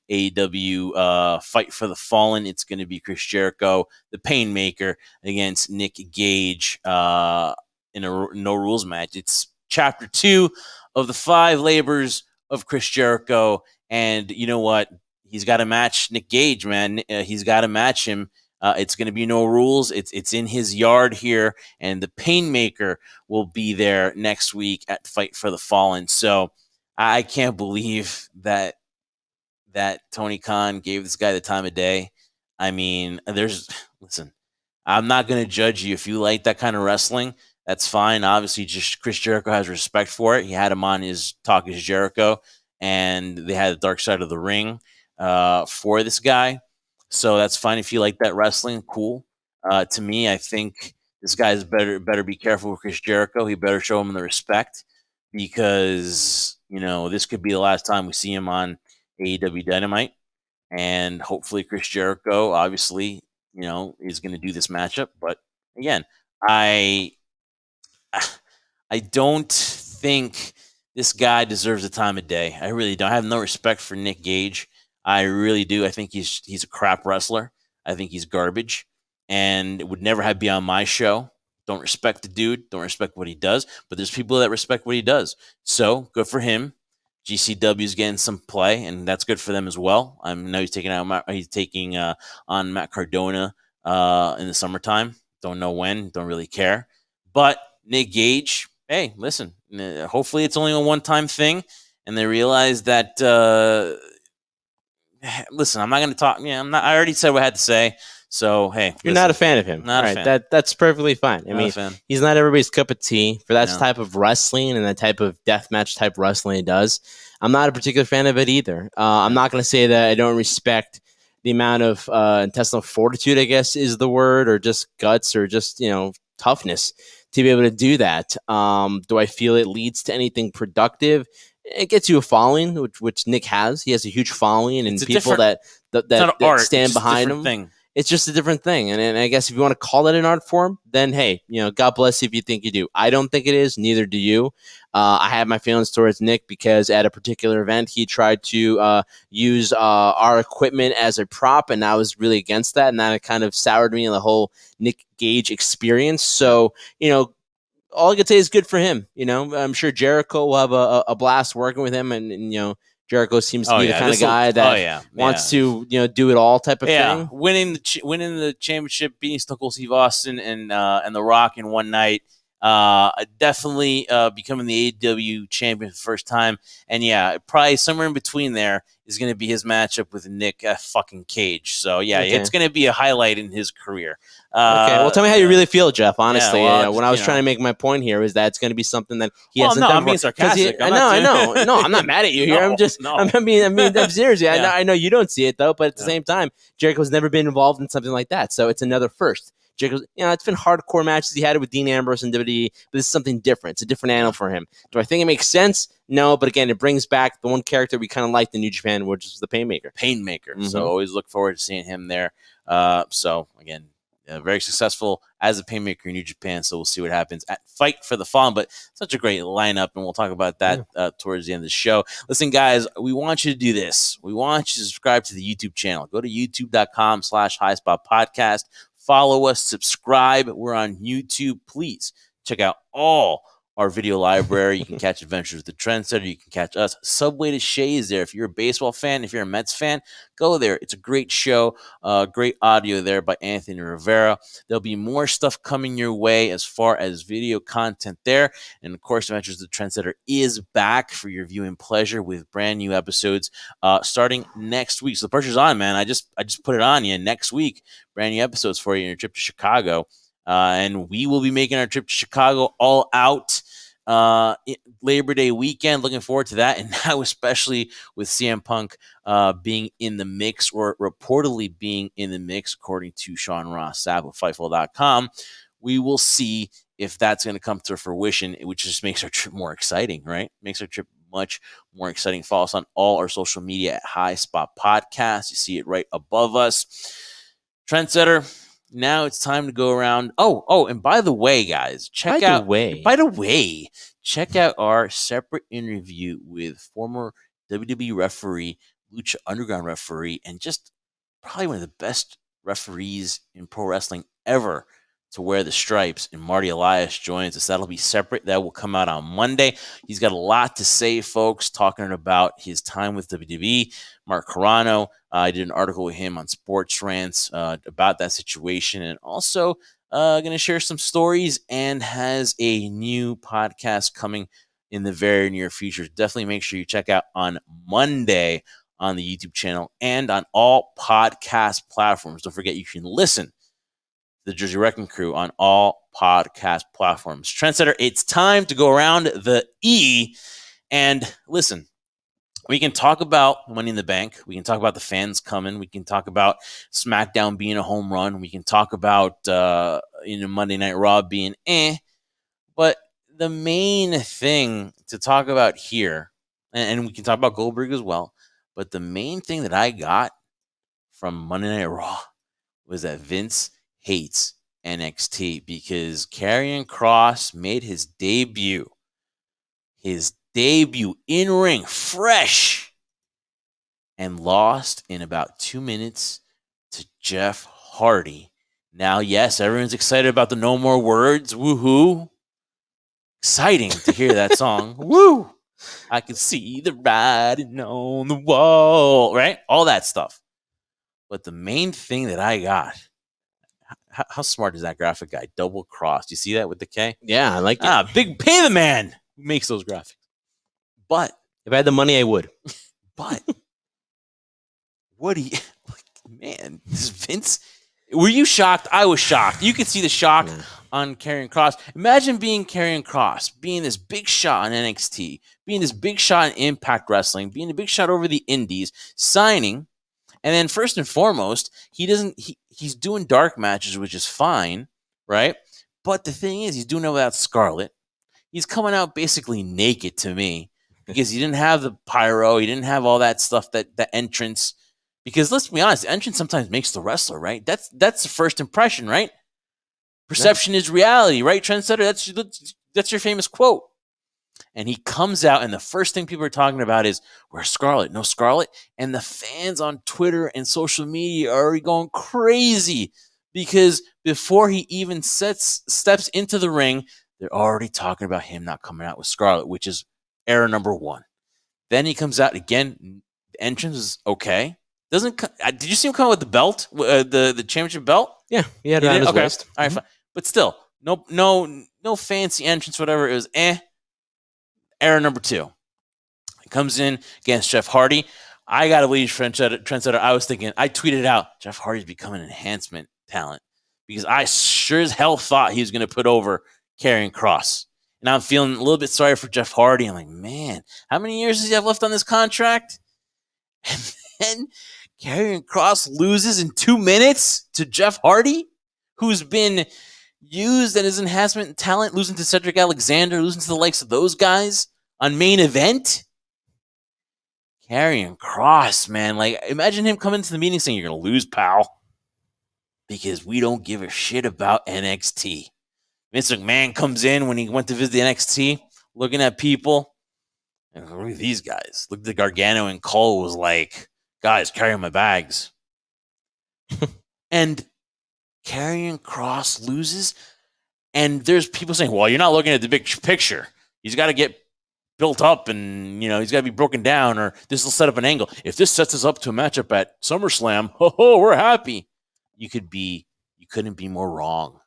AEW Fight for the Fallen. It's going to be Chris Jericho, the Painmaker, against Nick Gage in a no rules match. It's Chapter 2 of the 5 labors of Chris Jericho. And you know what? He's got to match Nick Gage, man. He's got to match him. It's going to be no rules. It's in his yard here, and the Painmaker will be there next week at Fight for the Fallen. So I can't believe that Tony Khan gave this guy the time of day. I mean, listen, I'm not going to judge you if you like that kind of wrestling. That's fine. Obviously, just Chris Jericho has respect for it. He had him on his Talk is Jericho, and they had the Dark Side of the Ring for this guy. So that's fine if you like that wrestling. Cool. To me, I think this guy's better be careful with Chris Jericho. He better show him the respect because, this could be the last time we see him on AEW Dynamite. And hopefully Chris Jericho, obviously, is going to do this matchup. But again, I don't think this guy deserves the time of day. I really don't. I have no respect for Nick Gage. I really do. I think he's a crap wrestler. I think he's garbage, and it would never be on my show. Don't respect the dude. Don't respect what he does. But there's people that respect what he does. So good for him. GCW is getting some play, and that's good for them as well. I know he's taking on Matt Cardona in the summertime. Don't know when. Don't really care. But Nick Gage, hey, listen. Hopefully it's only a one-time thing, and they realize that. Listen, I'm not going to talk. Yeah, I'm not. I already said what I had to say. So hey, you're not a fan of him. Not a fan. That's perfectly fine. I mean, he's not everybody's cup of tea for that type of wrestling and that type of deathmatch type wrestling he does. I'm not a particular fan of it either. I'm not going to say that I don't respect the amount of intestinal fortitude, I guess is the word, or just guts, or just toughness to be able to do that. Do I feel it leads to anything productive? It gets you a following, which Nick has. He has a huge following, and people that stand behind him. Thing. It's just a different thing. And I guess if you want to call it an art form, then hey, God bless you if you think you do. I don't think it is. Neither do you. I have my feelings towards Nick because at a particular event, he tried to use our equipment as a prop, and I was really against that. And that kind of soured me on the whole Nick Gage experience. So, all I could say is good for him. I'm sure Jericho will have a blast working with him, and Jericho seems to be the kind of guy that wants to, do it all type of thing. Winning the championship, beating Stone Cold Steve Austin and The Rock in one night. Definitely becoming the AEW champion for the first time. And probably somewhere in between there is going to be his matchup with Nick fucking Cage. So it's going to be a highlight in his career. Okay, well, tell me how you really feel, Jeff. Honestly, when I was trying to make my point here, is that it's going to be something that he hasn't done. I'm being sarcastic. I know. No, I'm not mad at you here. I'm serious. I know you don't see it though, but at the same time, Jericho's never been involved in something like that, so it's another first. Jericho's, it's been hardcore matches he had it with Dean Ambrose and WWE, but this is something different. It's a different animal for him. Do I think it makes sense? No, but again, it brings back the one character we kind of liked in New Japan, which is the Painmaker. Mm-hmm. So always look forward to seeing him there. So again, very successful as a Painmaker in New Japan. So we'll see what happens at Fight for the Fallen. But such a great lineup, and we'll talk about that towards the end of the show. Listen, guys, we want you to do this. We want you to subscribe to the YouTube channel. Go to youtube.com/HighSpot Podcast. Follow us, subscribe. We're on YouTube. Please check out all our video library. You can catch Adventures of the Trendsetter. You can catch us. Subway to Shea is there. If you're a baseball fan, if you're a Mets fan, go there. It's a great show. Great audio there by Anthony Rivera. There'll be more stuff coming your way as far as video content there. And of course, Adventures of the Trendsetter is back for your viewing pleasure with brand new episodes starting next week. So the pressure's on, man. I just put it on you. Next week, brand new episodes for you in your trip to Chicago. And we will be making our trip to Chicago all out Labor Day weekend. Looking forward to that. And now, especially with CM Punk being in the mix, or reportedly being in the mix, according to Sean Ross Sapp of Fightful.com, we will see if that's going to come to fruition, which just makes our trip more exciting, right? Makes our trip much more exciting. Follow us on all our social media at High Spot Podcast. You see it right above us. Trendsetter. Now it's time to go around. Oh, and by the way, guys, check out our separate interview with former WWE referee, Lucha Underground referee, and just probably one of the best referees in pro wrestling ever to wear the stripes. And Marty Elias joins us. That'll be separate. That will come out on Monday. He's got a lot to say, folks, talking about his time with WWE. Mark Carano, I did an article with him on Sports Rants about that situation, and also going to share some stories, and has a new podcast coming in the very near future. Definitely make sure you check out on Monday on the YouTube channel and on all podcast platforms. Don't forget, you can listen the Jersey Wrecking Crew on all podcast platforms. Trendsetter, it's time to go around the E. And listen, we can talk about Money in the Bank. We can talk about the fans coming. We can talk about SmackDown being a home run. We can talk about Monday Night Raw being But the main thing to talk about here, and we can talk about Goldberg as well, but the main thing that I got from Monday Night Raw was that Vince hates NXT, because Karrion Kross made his debut in ring fresh, and lost in about 2 minutes to Jeff Hardy. Now, yes, everyone's excited about the No More Words. Woohoo. Exciting to hear that song. Woo. I can see the writing on the wall, right? All that stuff. But the main thing that I got, how smart is that graphic guy? Double Cross. You see that with the K? Yeah, I like it. Big pay the man who makes those graphics. But if I had the money, I would. But what do you, man, this Vince, were you shocked? I was shocked. You could see the shock on Karrion Kross. Imagine being Karrion Kross, being this big shot on NXT, being this big shot in Impact Wrestling, being a big shot over the Indies, signing, and then first and foremost, he's doing dark matches, which is fine, right? But the thing is, he's doing it without Scarlett. He's coming out basically naked to me, because he didn't have the pyro, he didn't have all that stuff, that entrance. Because let's be honest, the entrance sometimes makes the wrestler, right? That's the first impression, right? Perception is reality, right, Trendsetter? That's your famous quote. And he comes out, and the first thing people are talking about is, where's Scarlett? No Scarlett? And the fans on Twitter and social media are already going crazy, because before he even steps into the ring, they're already talking about him not coming out with Scarlett, which is error number one. Then he comes out again. The entrance is okay. Did you see him come with the belt, the championship belt? Yeah, he had it around his waist. All right, fine. But still, no fancy entrance, whatever. It was Era number 2. He comes in against Jeff Hardy. I got to believe Trendsetter. I tweeted out, Jeff Hardy's becoming an enhancement talent because I sure as hell thought he was going to put over Karrion Kross. And I'm feeling a little bit sorry for Jeff Hardy. I'm like, man, how many years does he have left on this contract? And then Karrion Kross loses in 2 minutes to Jeff Hardy, who's been used as enhancement talent, losing to Cedric Alexander, losing to the likes of those guys on main event. Karrion Kross, man. Like, imagine him coming to the meeting saying, you're going to lose, pal, because we don't give a shit about NXT. Vince McMahon comes in when he went to visit the NXT, looking at people. And look at these guys. Look at the Gargano and Cole was like, guys, carry my bags. And Karrion Kross loses. And there's people saying, well, you're not looking at the big picture. He's got to get built up and, he's got to be broken down, or this will set up an angle. If this sets us up to a matchup at SummerSlam, we're happy. You couldn't be more wrong,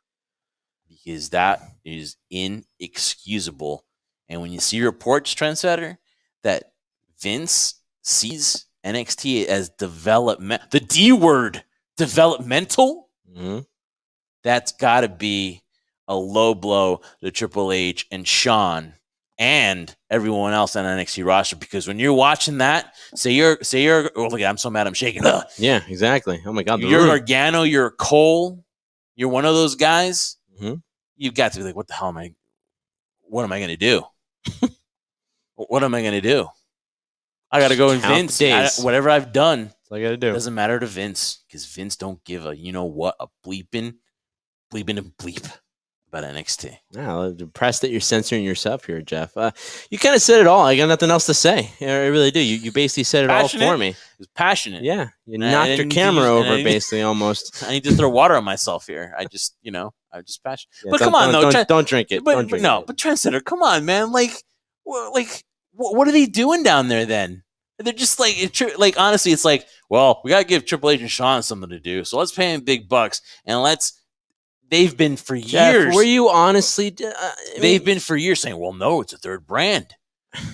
because that is inexcusable. And when you see reports, Trendsetter, that Vince sees NXT as development, the D word, developmental, that's got to be a low blow to Triple H and Shawn and everyone else on NXT roster. Because when you're watching that, say you're, oh, look, I'm so mad I'm shaking. Yeah, exactly. Oh my God. You're Gargano, you're Cole, you're one of those guys. You've got to be like, what am I going to do? What am I going to do? I got to go and Vince. Whatever I've done, that's all I got to do. Doesn't matter to Vince, because Vince don't give a bleeping bleep about NXT. Wow, I'm impressed that you're censoring yourself here, Jeff. You kind of said it all. I got nothing else to say. I really do. You basically said it all for me. It was passionate. Yeah, you knocked your camera over, basically, almost. I need to throw water on myself here. I'm just passionate. Yeah, but come on, though. Don't drink it. But Trendsetter, come on, man. What are they doing down there then? They're just honestly, it's like, well, we got to give Triple H and Shawn something to do. So let's pay them big bucks and they've been for years. Jeff, were you honestly? They've been for years saying, well, no, it's a third brand.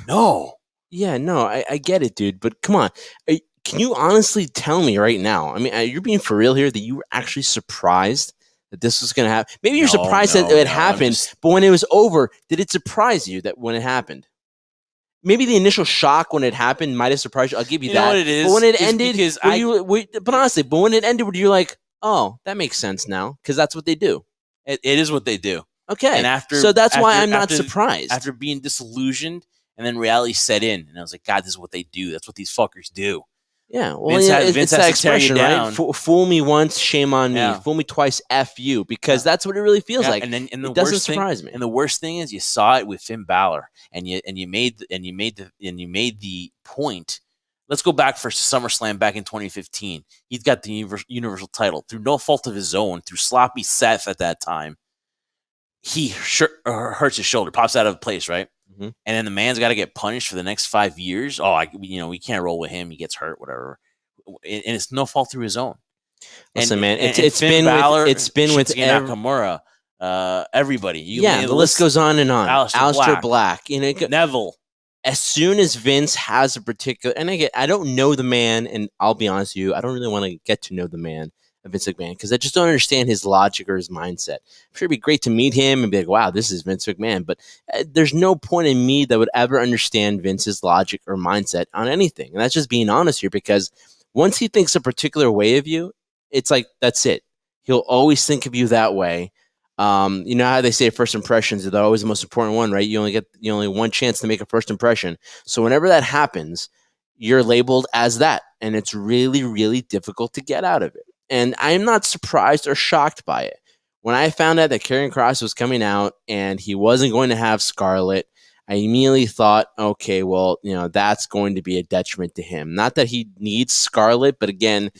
No. Yeah, no, I get it, dude. But come on. Can you honestly tell me right now? I mean, you're being for real here that you were actually surprised that this was going to happen? Maybe you're surprised that it happened, but when it was over, did it surprise you that when it happened? Maybe the initial shock when it happened might have surprised you. I'll give you that. Know what it is? But when it ended, but honestly, when it ended, were you like, oh, that makes sense now? Because that's what they do. It is what they do. Okay. And so that's why I'm not surprised. After being disillusioned, and then reality set in, and I was like, God, this is what they do. That's what these fuckers do. Yeah, well, it's that expression, right? Fool me once, shame on me. Fool me twice, F you. Because that's what it really feels like. And it doesn't surprise me. And the worst thing is, you saw it with Finn Balor, and you made the point. Let's go back for SummerSlam back in 2015. He's got the Universal title through no fault of his own, through sloppy Seth at that time. He hurts his shoulder, pops out of place, right? And then the man's got to get punished for the next 5 years. We can't roll with him. He gets hurt, whatever. And it's no fault through his own. Listen, man, it's been with Nakamura, everybody. The list goes on and on. Aleister Black, Neville. As soon as Vince has a particular, and I don't know the man, and I'll be honest with you, I don't really want to get to know the man, Vince McMahon, because I just don't understand his logic or his mindset. I'm sure it'd be great to meet him and be like, wow, this is Vince McMahon. But there's no point in me that would ever understand Vince's logic or mindset on anything. And that's just being honest here, because once he thinks a particular way of you, it's like, that's it. He'll always think of you that way. You know how they say first impressions are always the most important one, right? You only one chance to make a first impression. So whenever that happens, you're labeled as that. And it's really, really difficult to get out of it. And I'm not surprised or shocked by it. When I found out that Karrion Kross was coming out and he wasn't going to have Scarlett, I immediately thought, okay, well, that's going to be a detriment to him. Not that he needs Scarlett, but again,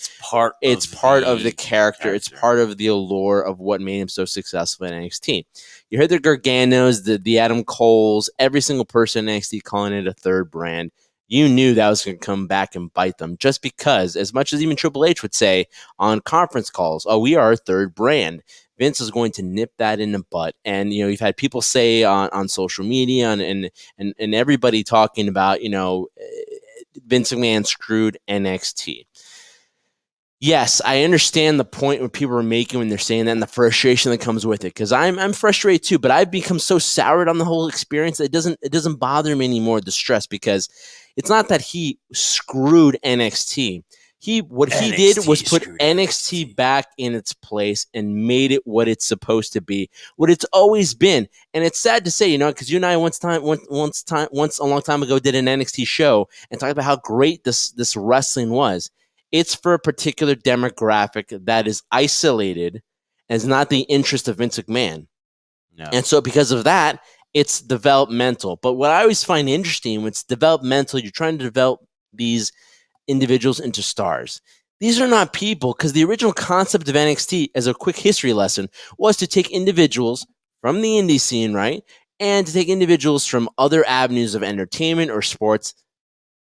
it's part of the character. It's part of the allure of what made him so successful in NXT. You heard the Garganos, the Adam Coles, every single person in NXT calling it a third brand. You knew that was going to come back and bite them, just because, as much as even Triple H would say on conference calls, oh, we are a third brand. Vince is going to nip that in the butt. And, you've had people say on social media and everybody talking about, Vince McMahon screwed NXT. Yes, I understand the point what people are making when they're saying that and the frustration that comes with it, because I'm frustrated too, but I've become so soured on the whole experience that it doesn't bother me anymore, the stress, because it's not that he screwed NXT. What he did was put NXT back in its place and made it what it's supposed to be, what it's always been. And it's sad to say, because you and I once a long time ago did an NXT show and talked about how great this wrestling was. It's for a particular demographic that is isolated and is not the interest of Vince McMahon. No. And so because of that, it's developmental. But what I always find interesting when it's developmental, you're trying to develop these individuals into stars. These are not people, because the original concept of NXT, as a quick history lesson, was to take individuals from the indie scene, right? And to take individuals from other avenues of entertainment or sports,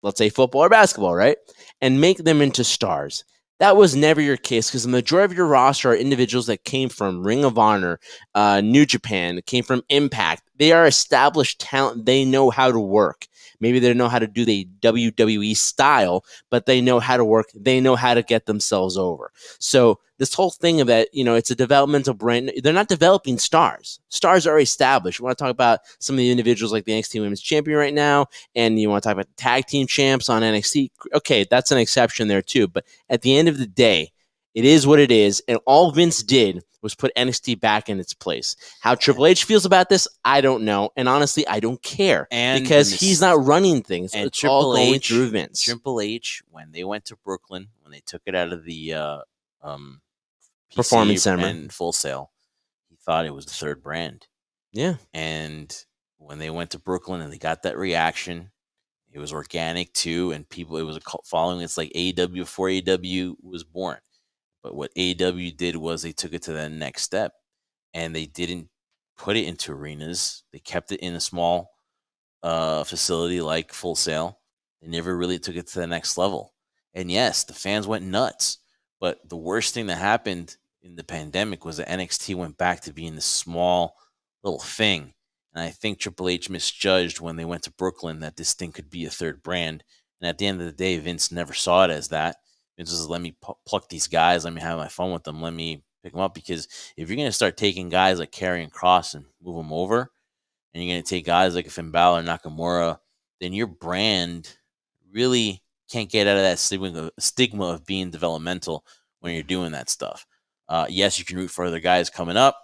let's say football or basketball, right? And make them into stars. That was never your case, because the majority of your roster are individuals that came from Ring of Honor, New Japan, came from Impact. They are established talent. They know how to work. Maybe they don't know how to do the WWE style, but they know how to work. They know how to get themselves over. So this whole thing of that, it's a developmental brand. They're not developing stars. Stars are established. We want to talk about some of the individuals like the NXT Women's Champion right now, and you want to talk about the tag team champs on NXT. Okay, that's an exception there too. But at the end of the day, it is what it is, and all Vince did was put NXT back in its place. How Triple H feels about this, I don't know, and honestly, I don't care, because he's not running things. And it's all going through Vince. Triple H, when they went to Brooklyn, when they took it out of the Performance Center and Full Sail, he thought it was the third brand. Yeah, and when they went to Brooklyn and they got that reaction, it was organic too, and people, it was a cult following. It's like AEW before AEW was born. But what AEW did was they took it to the next step, and they didn't put it into arenas. They kept it in a small facility like Full Sail. They never really took it to the next level. And yes, the fans went nuts. But the worst thing that happened in the pandemic was that NXT went back to being this small little thing. And I think Triple H misjudged when they went to Brooklyn that this thing could be a third brand. And at the end of the day, Vince never saw it as that. Vince was, let me pluck these guys. Let me have my fun with them. Let me pick them up. Because if you're going to start taking guys like Karrion, Kross and move them over, and you're going to take guys like Finn Balor, Nakamura, then your brand really can't get out of that stigma of being developmental when you're doing that stuff. Yes, you can root for other guys coming up,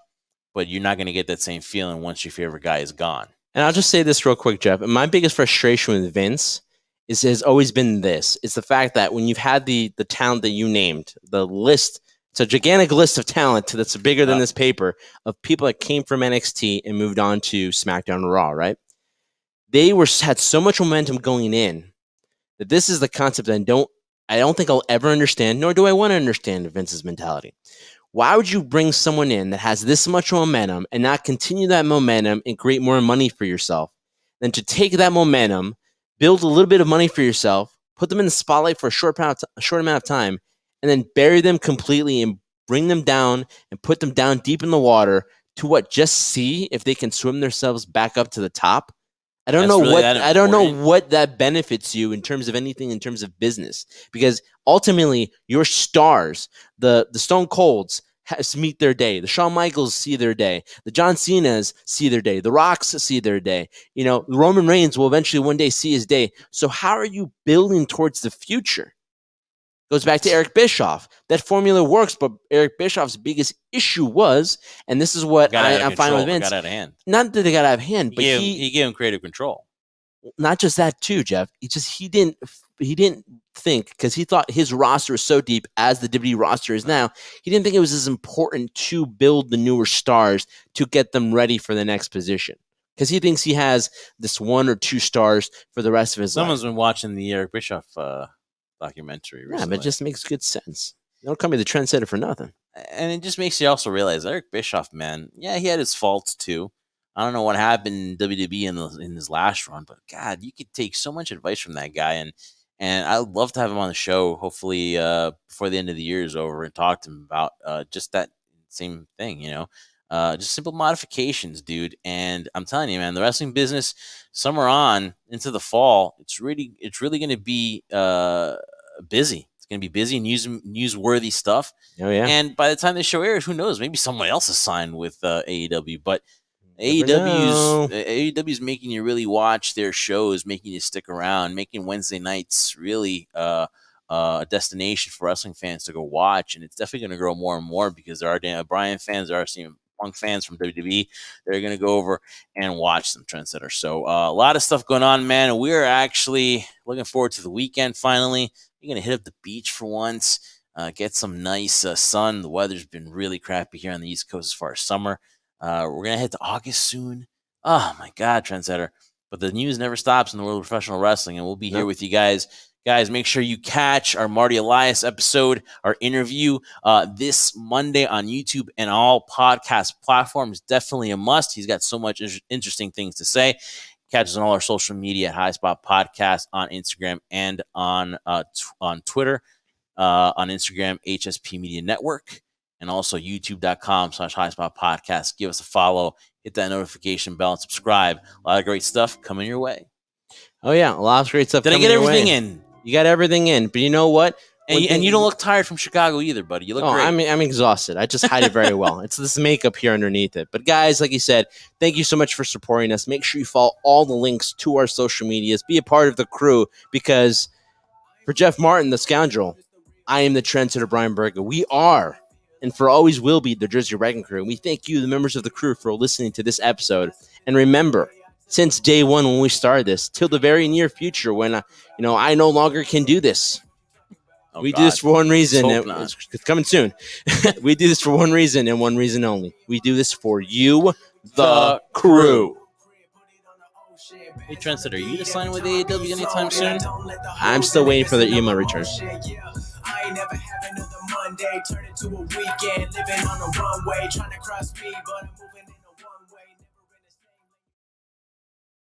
but you're not going to get that same feeling once your favorite guy is gone. And I'll just say this real quick, Jeff. My biggest frustration with Vince has always been this. It's the fact that when you've had the talent that you named, the list, it's a gigantic list of talent that's bigger than this paper, of people that came from NXT and moved on to SmackDown and Raw, right? They had so much momentum going in that this is the concept that I don't think I'll ever understand, nor do I want to understand Vince's mentality. Why would you bring someone in that has this much momentum and not continue that momentum and create more money for yourself than to take that momentum, build a little bit of money for yourself, put them in the spotlight for a short amount of time, and then bury them completely and bring them down and put them down deep in the water to just see if they can swim themselves back up to the top? I don't know what that benefits you in terms of anything, in terms of business, because ultimately your stars, the Stone Colds, meet their day. The Shawn Michaels see their day. The John Cenas see their day. The Rocks see their day. Roman Reigns will eventually one day see his day. So how are you building towards the future? Goes back to Eric Bischoff. That formula works, but Eric Bischoff's biggest issue was, and this is what I'm fine with Vince. Got out of hand. Not that they got out of hand, but he gave him creative control. Not just that too, Jeff. He didn't think, because he thought his roster was so deep as the WWE roster is now. He didn't think it was as important to build the newer stars to get them ready for the next position, because he thinks he has this 1 or 2 stars for the rest of his life. Someone's been watching the Eric Bischoff documentary recently. Yeah, but it just makes good sense. Don't call me the trendsetter for nothing. And it just makes you also realize Eric Bischoff, man, yeah, he had his faults too. I don't know what happened in WWE in his last run, but God, you could take so much advice from that guy, and I'd love to have him on the show. Hopefully, before the end of the year is over, and talk to him about just that same thing. Just simple modifications, dude. And I'm telling you, man, the wrestling business, summer on into the fall, it's really going to be busy. It's going to be busy, newsworthy stuff. Oh yeah. And by the time the show airs, who knows? Maybe someone else is signed with AEW. But Never know. AEW's making you really watch their shows, making you stick around, making Wednesday nights really a destination for wrestling fans to go watch. And it's definitely going to grow more and more because there are Daniel Bryan fans, there are CM Punk fans from WWE. They're going to go over and watch some Trendsetter. So a lot of stuff going on, man. And we're actually looking forward to the weekend finally. We're going to hit up the beach for once, get some nice sun. The weather's been really crappy here on the East Coast as far as summer. We're going to head to August soon. Oh, my God, Trendsetter. But the news never stops in the world of professional wrestling, and we'll be here with you guys. Guys, make sure you catch our Marty Elias episode, our interview this Monday on YouTube and all podcast platforms. Definitely a must. He's got so much interesting things to say. Catch us on all our social media at High Spot Podcast on Instagram and on Twitter. On Instagram, HSP Media Network. And also youtube.com/highspot podcast. Give us a follow, hit that notification bell, and subscribe. A lot of great stuff coming your way. Oh yeah, a lot of great stuff. Did I get everything in? You got everything in, but you know what? And you don't look tired from Chicago either, buddy. You look great. I'm exhausted. I just hide it very well. It's this makeup here underneath it. But guys, like you said, thank you so much for supporting us. Make sure you follow all the links to our social medias. Be a part of the crew because for Jeff Martin, the scoundrel, I am the Trendsetter Bryan Burga. We are and for always will be the Jersey Wrecking Crew. And we thank you, the members of the crew, for listening to this episode. And remember, since day one when we started this, till the very near future when I no longer can do this. We do this for one reason. It's coming soon. We do this for one reason and one reason only. We do this for you, the crew. Hey, Trendsetter, are you to sign with AEW anytime soon? I'm still waiting for their email return. I ain't never had another Monday turn into a weekend, living on a runway, trying to cross me, but I'm moving